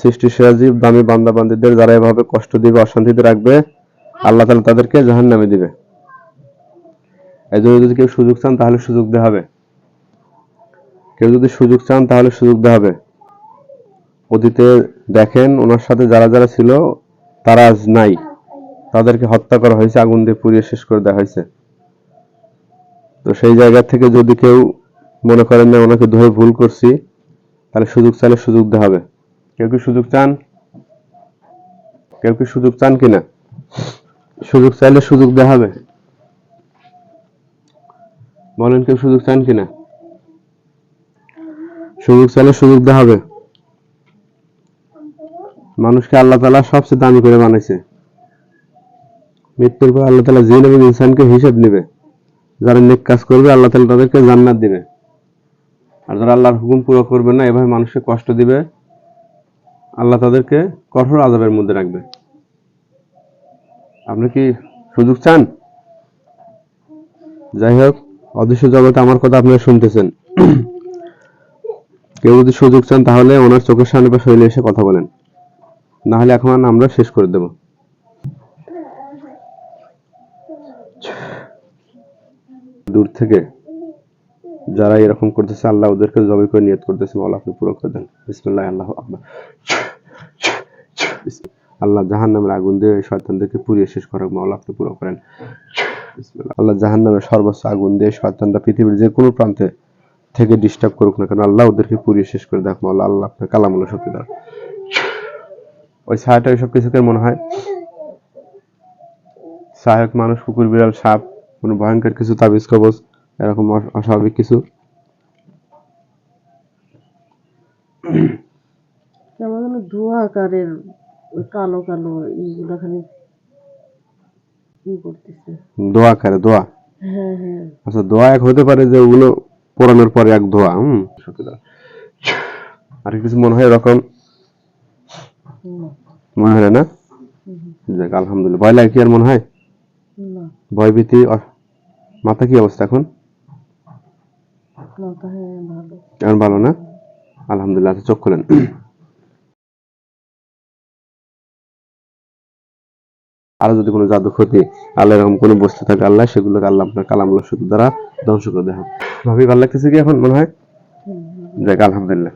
সৃষ্টি সেরাজীব দামি বান্দা বান্দীদের যারা এভাবে কষ্ট দিবে, অশান্তিতে রাখবে, আল্লাহ তাআলা তাদেরকে জাহান্নামে দিবে। এই জন্য যদি কেউ সুযোগ চান তাহলে সুযোগ দেওয়া হবে। কেউ যদি সুযোগ চান তাহলে সুযোগ দেওয়া হবে। অতীতে দেখেন ওনার সাথে যারা যারা ছিল তারা আজ নাই, তাদেরকে হত্যা করা হয়েছে, আগুন দিয়ে পুড়িয়ে শেষ করে দেওয়া হয়েছে। তো সেই জায়গা থেকে যদি কেউ মনে করেন না ওনাকে ধরে ভুল করছি, তাহলে সুযোগ চাইলে সুযোগ দেওয়া হবে। কেউ কি সুযোগ চান? কেউ কি সুযোগ চান কিনা? সুযোগ চাইলে সুযোগ দেওয়া হবে। বলেন কেউ সুযোগ চান কিনা? সুযোগ চাইলে সুযোগ দেওয়া হবে। মানুষকে আল্লাহ তাআলা সবচেয়ে দামি করে বানাইছে। মৃত্যুর পর আল্লাহ তাআলা জিন এবং ইনসানকে হিসাব নেবে। যারা নেক কাজ করবে আল্লাহ তাআলা তাদেরকে জান্নাত দিবে, আর যারা আল্লাহর হুকুম পুরো করবে না, এভাবে মানুষকে কষ্ট দিবে, আল্লাহ তাদেরকে কঠোর আযাবের মধ্যে রাখবে। আপনি কি সুযোগ চান? যাই হোক, অদৃশ্য জগতে আমার কথা আপনারা শুনতেছেন। কেউ যদি সুযোগ চান তাহলে ওনার চোখের সামনে বা শরীরে এসে কথা বলেন, না হলে এখন আমরা শেষ করে দেব। দূর থেকে যারা এরকম করতেছে আল্লাহ ওদেরকে জবাই করে নিয়ত করতেছে, মাওলা আপনি পুরো করে দেন। বিসমিল্লাহ, আল্লাহু আকবার। আল্লাহ জাহান্নামের আগুন দিয়ে শয়তানদেরকে পুড়িয়ে শেষ করুক, মাওলা আপনি পুরো করেন। বিসমিল্লাহ। আল্লাহ জাহান্নামের সর্বোচ্চ আগুন দিয়ে শয়তানরা পৃথিবীর যে কোনো প্রান্তে থেকে ডিস্টার্ব করুক না কেন, আল্লাহ ওদেরকে পুড়িয়ে শেষ করে দেখ, মাওলা আল্লাহ আপনার কালামুল্লাহ শক্তি দাও। ওই ছায়াটা ওইসব কিছুকে মনে হয় সহায়ক মানুষ, কুকুর, বিড়াল, সাপ, কোনো ভয়ঙ্কর কিছু, তাবিজ কবজ, এরকম অস্বাভাবিক কিছু। কেমন যেন ধোঁয়া আকারের কালো কালো এইগুলা খালি কি করতেছে। দোয়া করে, দোয়া। হ্যাঁ হ্যাঁ, আচ্ছা, দোয়া এক হতে পারে যে ওগুলো পোড়ানোর পরে এক ধোয়া। সত্যি দাও। আর কিছু মনে হয় এরকম মনে হয় না? যাক আলহামদুলিল্লাহ। ভয় লাগে কি আর মনে হয়? না ভয়ভীতি, মাথা কি অবস্থা এখন? মাথা হ্যাঁ ভালো। এখন ভালো না? আলহামদুলিল্লাহ। আচ্ছা, চোখ খোলেন। আরো যদি কোনো জাদু ক্ষতি আল্লাহ এরকম কোনো বস্তু থাকে, আল্লাহ সেগুলোকে আল্লাহ আপনার কালামুল্লাহ শক্তি দ্বারা ধ্বংস করে দেয়। ভাবি ভালো লাগতেছে কি এখন মনে হয়? যাক আলহামদুলিল্লাহ।